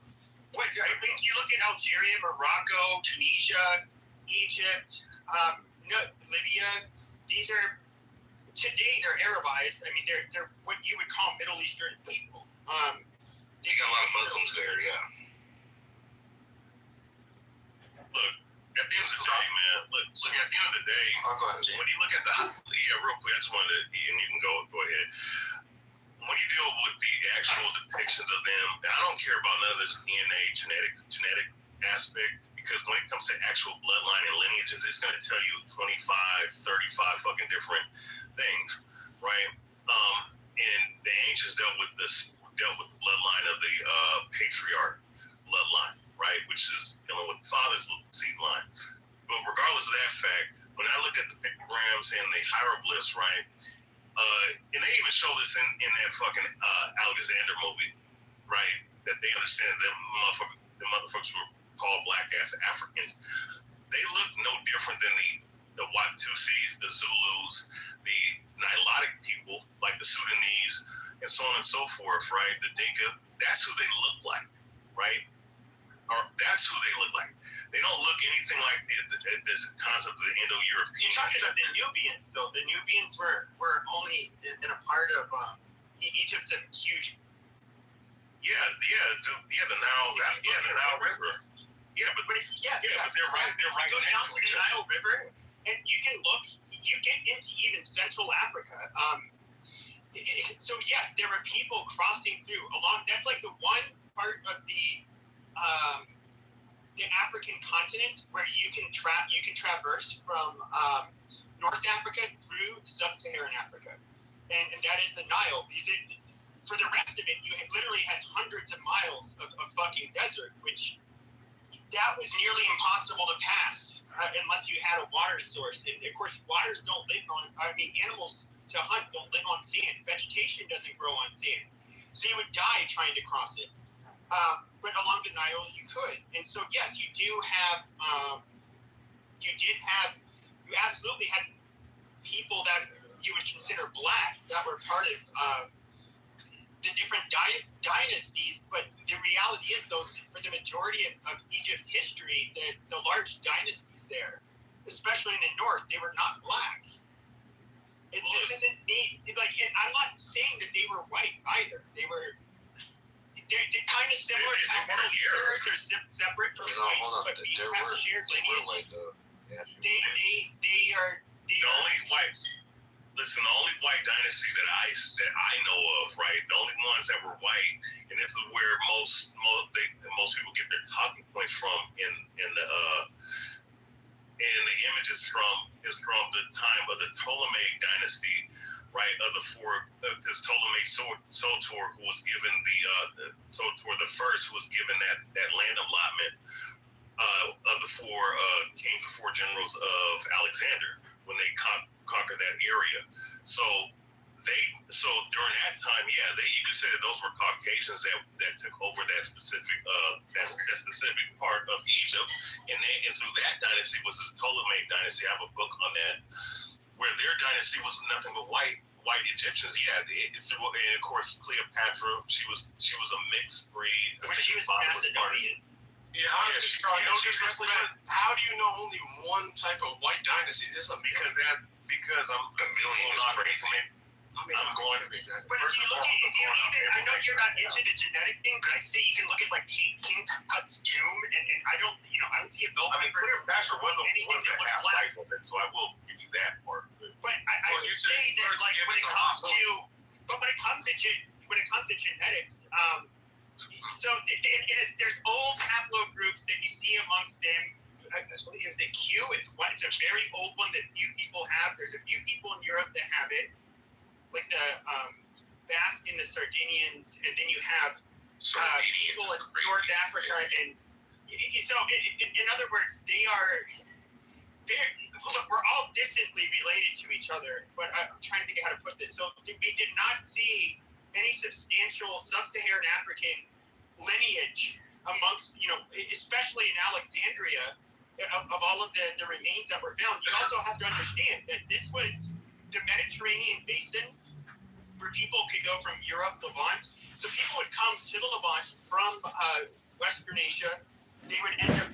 If you look at Algeria, Morocco, Tunisia, Egypt, Libya, these are... Today, they're Arabized. I mean, they're what you would call Middle Eastern people.
You got a lot of Muslims there, yeah.
Look, at the end of the day, man. Look. At the end of the day, when you look at real quick, I just wanted to, and you can go ahead. When you deal with the actual depictions of them, and I don't care about none of this DNA genetic aspect. Because when it comes to actual bloodline and lineages, it's going to tell you 25, 35 fucking different things, right? And the ancients dealt with the bloodline of the patriarch bloodline, right? Which is dealing with the father's seed line. But regardless of that fact, when I look at the pictograms and the hieroglyphs, right? And they even show this in that fucking Alexander movie, right? That they understand that the motherfuckers were called black ass Africans. They look no different than the Watusis, the Zulus, the Nilotic people, like the Sudanese, and so on and so forth, right? The Dinka, that's who they look like, right? Or that's who they look like. They don't look anything like this concept of the Indo-European.
You're talking about the Nubians, though. The Nubians were only in a part of Egypt's a huge.
The Nile River. Yeah, but they're right
go
next
down to the Nile River, and you can look. You get into even Central Africa. So yes, there were people crossing through along. That's like the one part of the African continent where you can traverse from North Africa through Sub-Saharan Africa, and that is the Nile. For the rest of it, you literally had hundreds of miles of fucking desert, which. That was nearly impossible to pass unless you had a water source. And of course, animals to hunt don't live on sand. Vegetation doesn't grow on sand. So you would die trying to cross it. But along the Nile, you could. And so, yes, you absolutely had people that you would consider black that were part of the different dynasties, but the reality is for the majority of Egypt's history, the large dynasties there, especially in the north, they were not black. And this isn't me, and I'm not saying that they were white either. They're kind of similar to how Middle Easterners are separate from whites, but we have shared lineage. They are
only white. Listen, the only white dynasty that I know of, right? The only ones that were white, and this is where most people get their talking points from in the images is from the time of the Ptolemaic dynasty, right? Of the four, this Ptolemy Soter, who was given Soter the first, who was given that land allotment of the four kings, the four generals of Alexander when they conquered that area. So during that time, you could say that those were Caucasians that took over that specific part of Egypt, and through that dynasty was the Ptolemaic dynasty. I have a book on that, where their dynasty was nothing but white Egyptians. And of course Cleopatra, she was a mixed breed.
But she was Macedonian.
Yeah, honestly, no disrespect. How do you know only one type of white dynasty? This is
because I'm a million is crazy. I'm going to be that.
But if you look at, I know you're not into the genetic thing, but I'd say you can look at King Tut's tomb, and I don't see a belt.
Cleopatra wasn't half white woman, so I will give you that part.
But I would say that when it comes to genetics, so there's old haplogroups that you see amongst them. Is it Q? It's a very old one that few people have. There's a few people in Europe that have it, like the Basque and the Sardinians, and then you have people in North Africa. And so, in other words, they are look, we're all distantly related to each other, but I'm trying to think how to put this. So we did not see any substantial sub-Saharan African lineage amongst, especially in Alexandria, of all of the remains that were found. You also have to understand that this was the Mediterranean basin where people could go from Europe, Levant. So people would come to the Levant from Western Asia. They would end up,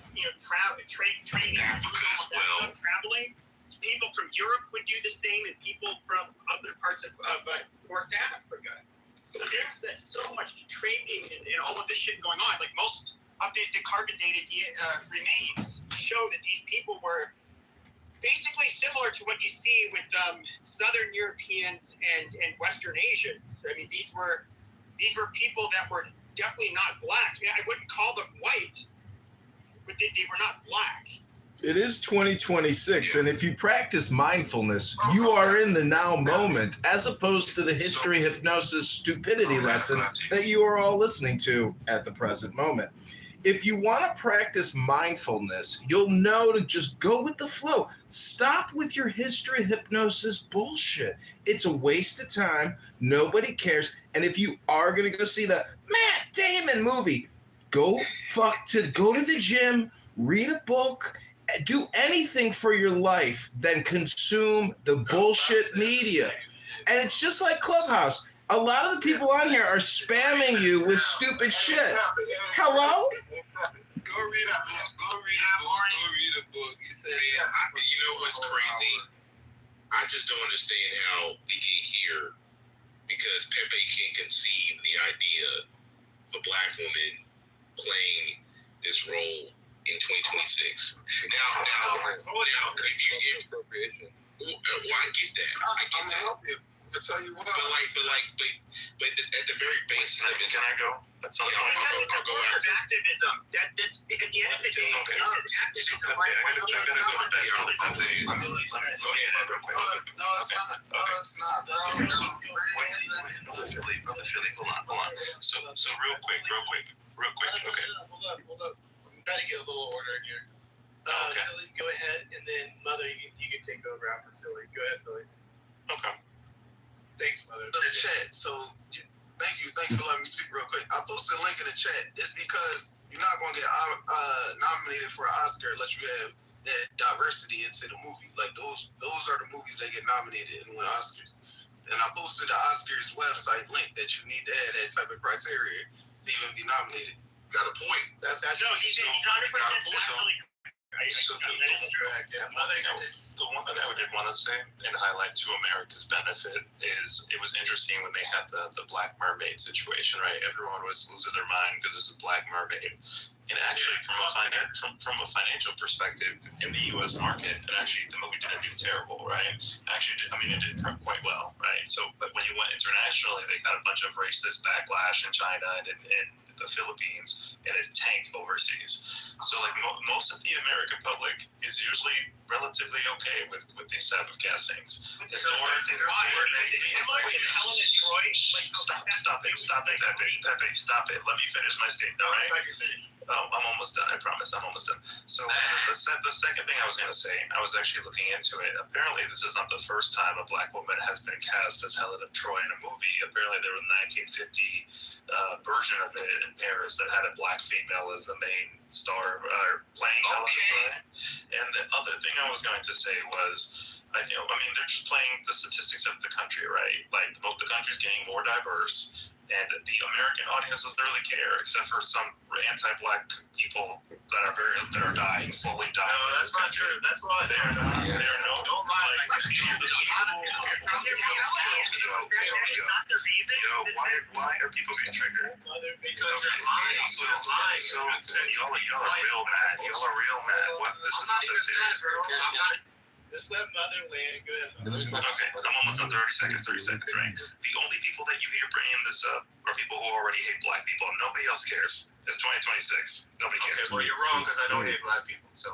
trading
Africa as well.
Traveling. People from Europe would do the same, and people from other parts of North Africa. So there's so much trading and all of this shit going on. Like most of the carbon dated remains show that these people were basically similar to what you see with Southern Europeans and Western Asians. I mean, these were people that were definitely not black. I wouldn't call them white, but they were not black.
It is 2026, and if you practice mindfulness, you are in the now moment, as opposed to the history hypnosis stupidity lesson that you are all listening to at the present moment. If you want to practice mindfulness, you'll know to just go with the flow. Stop with your history hypnosis bullshit. It's a waste of time. Nobody cares. And if you are going to go see the Matt Damon movie, go to the gym, read a book, do anything for your life than consume the bullshit media. And it's just like Clubhouse. A lot of the people on here are spamming you with stupid shit. Hello?
Go read a book. You said, you know what's crazy? I just don't understand how we get here because Pepe can't conceive the idea of a black woman playing this role in 2026. Now, if appropriation. Well, I get that.
I'll tell you what.
But at the very basis of it,
Can I go? That's all.
I'll go after activism. That's at the end of the day.
Okay.
Activism.
I gotta go with that. Let me go ahead real quick.
No, it's not. No, it's not, bro.
Brother Philly, hold on. So real quick. Okay.
Hold up. I'm trying to get a little order in here.
Okay.
Philly, go ahead, and then Mother, you can take over after Philly. Go ahead, Philly.
Okay.
Thanks, Mother.
In the chat. So thank you for letting me speak real quick. I posted a link in the chat. It's because you're not going to get nominated for an Oscar unless you have that diversity into the movie. Like those are the movies that get nominated and win Oscars. And I posted the Oscars website link that you need to have that type of criteria to even be nominated.
got a point.
He's 100% actually.
So the one thing I did want to say and highlight to America's benefit is it was interesting when they had the Black Mermaid situation, right? Everyone was losing their mind because there's a Black Mermaid. And actually, from a financial perspective, in the U.S. market, the movie didn't do terrible, right? It did quite well, right? So, but when you went internationally, they got a bunch of racist backlash in China and in the Philippines, and it tanked overseas. So, most of the American public is usually relatively okay with these type of castings.
Similar to Helen and Troy.
Stop it, Pepe, stop it. Let me finish my statement, all right? I'm almost done, I promise. I'm almost done. So the second thing I was going to say, I was actually looking into it. Apparently, this is not the first time a black woman has been cast as Helen of Troy in a movie. Apparently, there was a 1950 version of it in Paris that had a black female as the main star playing Helen of Troy. And the other thing I was going to say was, they're just playing the statistics of the country, right? Like, the country's getting more diverse. And the American audience doesn't really care, except for some anti-black people that are dying, slowly dying.
No, that's not true. That's why
Don't lie. Why are people getting triggered?
because you're lying.
So y'all are real mad. What? This is not even serious.
Just let Mother land. Go ahead.
Okay, I'm almost on 30 seconds, right? The only people that you hear bringing this up are people who already hate black people. Nobody else cares. It's 2026. Nobody cares.
Okay, well, you're wrong because I don't hate black people. So,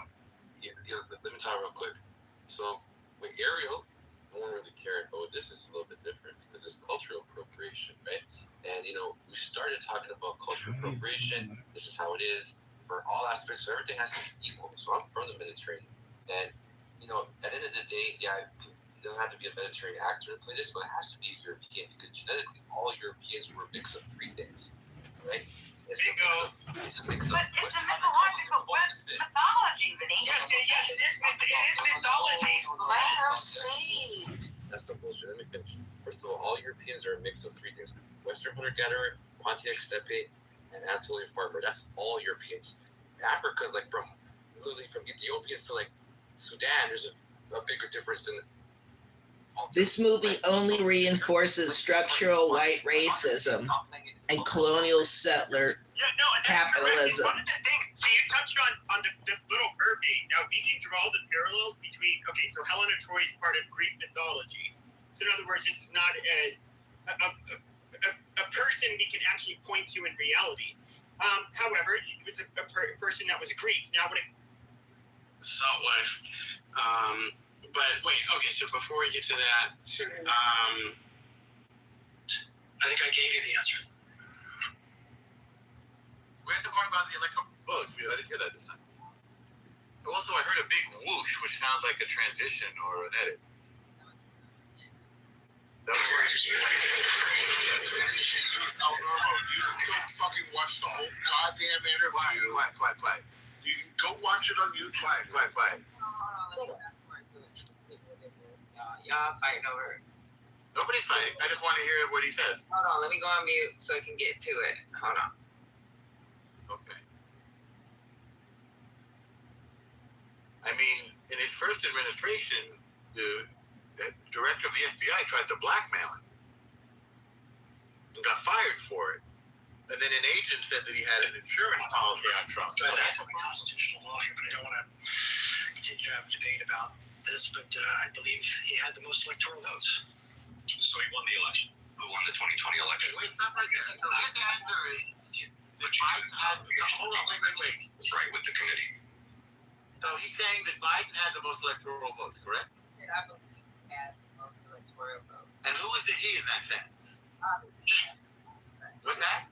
let me talk real quick. So, with Ariel, no one really cared. Oh, this is a little bit different because it's cultural appropriation, right? And, we started talking about cultural appropriation. This is how it is for all aspects. So everything has to be equal. So I'm from the Mediterranean. And at the end of the day, yeah, it doesn't have to be a Mediterranean actor to play this, but it has to be a European because genetically, all Europeans were a mix of three things, right? It's a mix of.
But it's a mythological. What's mythology, Vinny?
Yes, it is mythology.
Let her speak.
That's the bullshit. Let me finish. First of all Europeans are a mix of three things: Western hunter-gatherer, Pontiac steppe, and Anatolian farmer. That's all Europeans. Africa, like literally from Ethiopians to like Sudan, there's a bigger difference in.
This movie only reinforces structural white racism and colonial settler capitalism.
One of the things, so you touched on the little mermaid. Now, we can draw the parallels between, so Helena Troy is part of Greek mythology. So in other words, this is not a person we can actually point to in reality. However, it was a person that was Greek. Now, when it...
Salt wife. But wait, okay, so before we get to that, I think I gave you the answer.
Where's the part about the electro votes? I didn't hear that this time. Also, I heard a big whoosh, which sounds like a transition or an edit. That was
Oh, Normo, you can go fucking watch the whole goddamn interview.
Quiet.
You can go watch it on YouTube.
Quiet.
Y'all fighting over.
Nobody's fighting. I just want to hear what he says.
Hold on, let me go on mute so I can get to it. Hold on.
Okay. I mean, in his first administration, the director of the FBI tried to blackmail him and got fired for it. And then an agent said that he had an insurance policy on Trump.
But that's a constitutional law here, but I don't want to continue to have a debate about this, but I believe he had the most electoral votes. So he won the election. Who won the 2020 election?
Wait, stop right there. So his answer is that Biden had... Hold on, wait.
That's right, with the committee.
So he's saying that Biden has the most electoral votes, correct?
I believe he had the most electoral votes.
And who is the he in that sentence? What's that?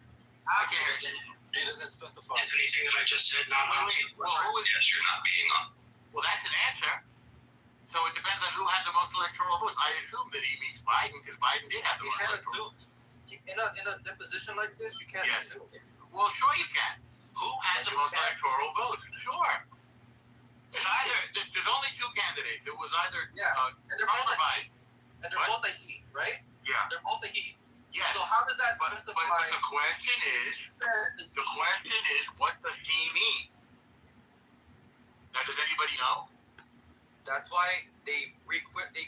I can't hear you.
He doesn't specify. Is anything that I just said not on?
Well, who is...
Yes, you're not being on.
Well, that's an answer. So it depends on who had the most electoral votes. I assume that he means Biden because Biden did have the most electoral votes.
In a deposition like this, you can't assume.
Well, sure you can. Who had the most electoral votes? Sure. It's either there's only two candidates. It was either
and they're both Biden. And they're both a he, right?
Yeah.
They're both a he.
Yeah.
So how does that justify?
But the question is, what does he mean? Now, does anybody know?
That's why they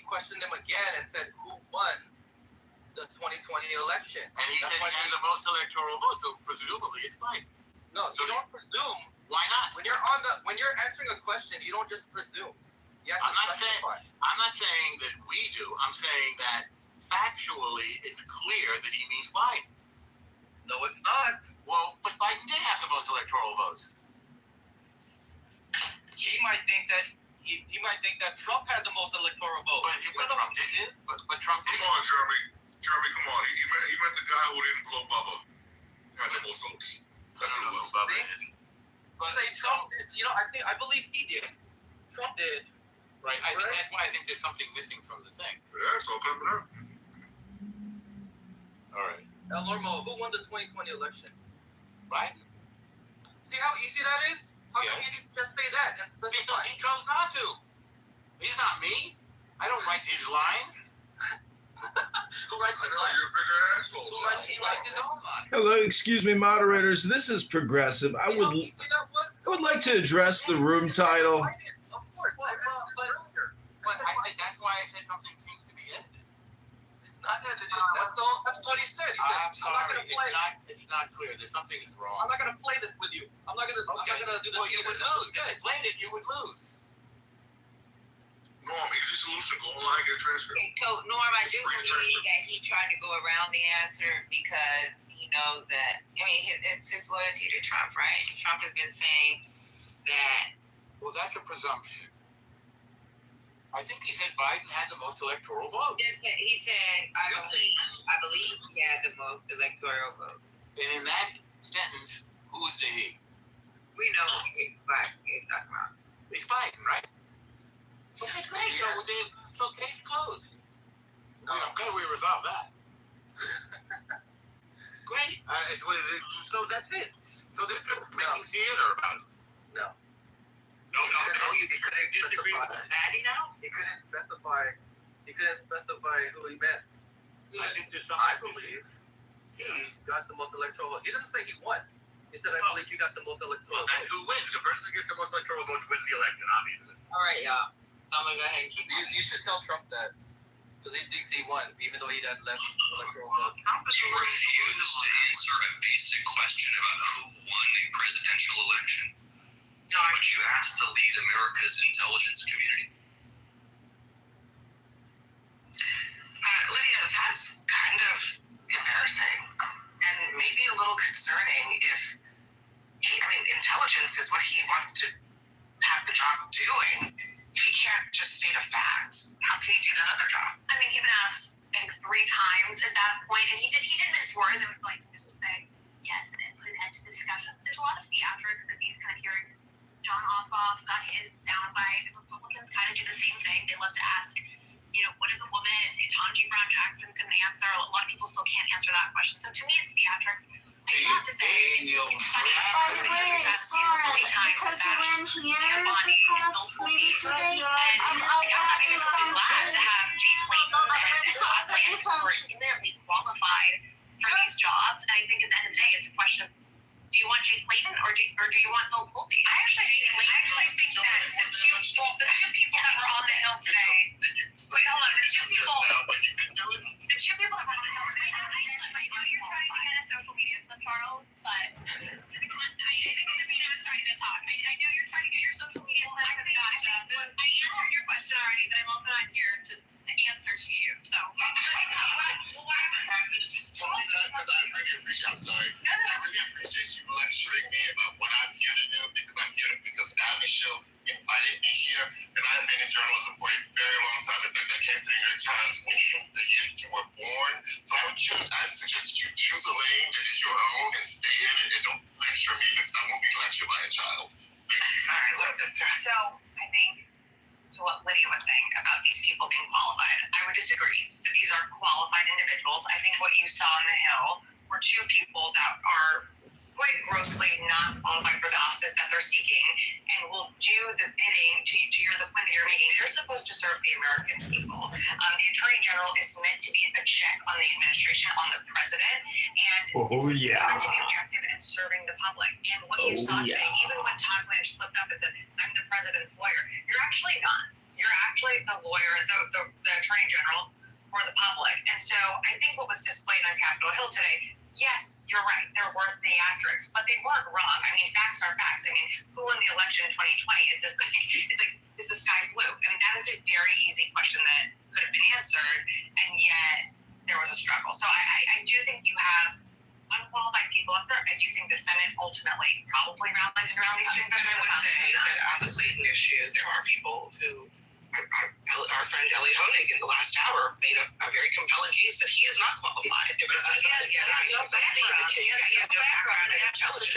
questioned him again and said who won the 2020 election.
And he said he has the most electoral votes, so presumably it's Biden.
No, you don't presume.
Why not?
When you're answering a question, you don't just presume. You have to specify.
I'm not saying that we do. I'm saying that factually it's clear that he means Biden.
No, it's not.
Well, but Biden did have the most electoral votes.
He might think that Trump had the most electoral votes.
But Trump didn't. But Trump didn't.
Come on, Jeremy. Jeremy, come on. He meant the guy who didn't blow Bubba had the most votes. That's who it was.
Bubba is.
But Trump did. I believe he did. Trump did.
Right. I think that's why I think there's something missing from the thing.
Yeah, it's all coming up.
All right.
El Normo, who won the 2020 election?
Biden.
See how easy that is? How come he didn't just say that and specify?
He chose not to. He's not me. I don't write his lines.
Who writes his lines?
You're a bigger asshole.
He writes his own lines.
Hello, excuse me, moderators. This is Progressive. I would like to address the room title.
Of course.
But I think that's why I said something seems to be edited.
It's not edited. That's what he said. He said,
I'm sorry.
not going to play.
It's not clear. There's something is wrong.
I'm not going to play this with you. I'm not going to do this.
Well, you would lose. If you played it, you would lose.
Norm, easy solution. Go online, get a transcript.
Norm, I do believe that he tried to go around the answer because he knows that, it's his loyalty to Trump, right? Trump has been saying that.
Well, that's a presumption. I think he said Biden had the most electoral votes.
He said, I believe he had the most electoral votes.
And in that sentence, who is the he?
We know what he's talking about.
It's Biden, right? Okay.
to resolve that. Great. So that's it. So they're just making theater about it.
No.
No, you couldn't disagree with Maddie now?
He couldn't specify who he meant.
I think there's something.
I believe he got the most electoral votes. He doesn't say he won. He said, I believe he got the most electoral
Well, then
votes.
who wins? The person who gets the most electoral votes wins the election, obviously.
All right, y'all. So I'm gonna go ahead and keep.
You should tell Trump that. Because he thinks he won, even though he had less electoral votes.
You refuse to answer a basic question about who won a presidential election. No, but you asked to lead America's intelligence community.
Lydia, that's kind of embarrassing and maybe a little concerning if intelligence is what he wants to have the job doing. If he can't just state a fact, how can he do that other job? I mean, he'd been asked, I think, 3 times at that point, and he did mince words and would like to just say yes and put an end to the discussion. There's a lot of theatrics at these kind of hearings. John Ossoff got his soundbite. Republicans kind of do the same thing. They love to ask, what is a woman? Ketanji Brown Jackson couldn't answer. A lot of people still can't answer that question. So to me, it's theatrics. I do have to say, it's funny.
By the way, Lauren, because you were in here the past maybe 2 days,
I'm
already some
glad to have Jane Clayton and Todd Lance who are eminently qualified for these jobs. And I think at the end of the day, it's a question of, do you want Jay Clayton or do you want Bill Pulte? I actually think that the two people that were on the Hill today. Wait, hold on. The two people that were on the Hill today. I know you're trying to get a social media flip, Charles, but I think Sabina was trying to talk. I know you're trying to get your social media flip. I answered your question already, but I'm also not here to answer to you. So,
I'm sorry. I really appreciate you lecturing me about what I'm here to do because Abby Show invited me here, and I've been in journalism for a very long time. In fact, I came to the New York Times the year that you were born. So I suggest that you choose a lane that is your own and stay in it, and don't lecture me because I won't be lectured by a child.
So I think to what Lydia was saying about these people being qualified, I would disagree that these are qualified individuals. I think what you saw on the Hill were 2 people that are quite grossly not qualified for the offices that they're seeking and will do the bidding to the point that you're making. They're supposed to serve the American people. The Attorney General is meant to be a check on the administration, on the president, and it's meant to be objective and serving the public. And what you saw today, even when Todd Lynch slipped up and said, I'm the president's lawyer, you're actually not. You're actually the lawyer, the Attorney General for the public. And so I think what was displayed on Capitol Hill today, yes, you're right. There were theatrics, but they weren't wrong. I mean, facts are facts. I mean, who won the election in 2020? Is the sky blue? I mean, that is a very easy question that could have been answered, and yet there was a struggle. So I do think you have unqualified people up there. I do think the Senate ultimately probably rallies around these 2 individuals.
I would say that on the Clayton issue, there are people who. Our friend Ellie Honig in the last hour made a very compelling case that he is not qualified.
He has no background in intelligence.